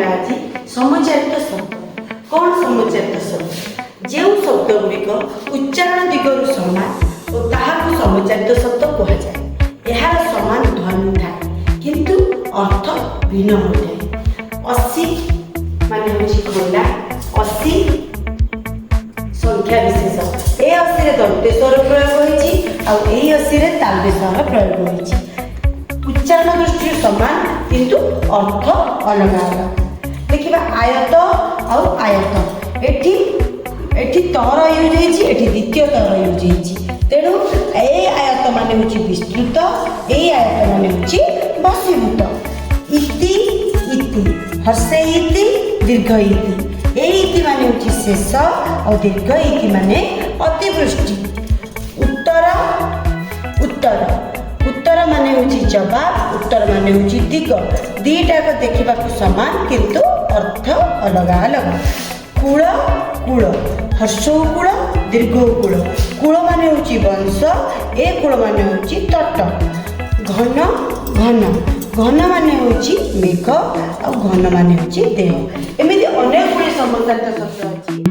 आज समुच्चारित शब्द कौन समुच्चारित शब्द जो शब्द गुड़िक उच्चारण दिगरु समान और ताहाकु समुच्चारित शब्द कहा जाए यार समान ध्वनि थाए किंतु अर्थ भिन्न होता 80 माने होची खंडा 80 संख्या विशेष ए 80 रे दंतेश्वर प्रयोग होईची आ ए 80 रे तालवेश्वर प्रयोग होईची उच्चारण दृष्टि समान किंतु अर्थ अलग अलग देखिबा आयत आउ आयत एठी तर यूज होईची एठी द्वितीय तर यूज होईची तेणु ए आयत माने होची विस्तृत ए आयत माने होची बसीभूत इति इति हर्षे इति दीर्घ इति ए इति माने होची शेष और दीर्घ इति माने अतिवृष्टि उत्तर उत्तर उत्तर माने होची जवाब उत्तर माने होची दिग दीटा को देखिबा समान किंतु अर्थ अलग अलग कूल कूल हर्षो कूल दीर्घ कूल कूल माने होची वंश ए कूल माने होची तट घन घन घन माने होची मेघ और घन माने होची देह एमिति अनेक गुणे समुच्चारित शब्द अछि।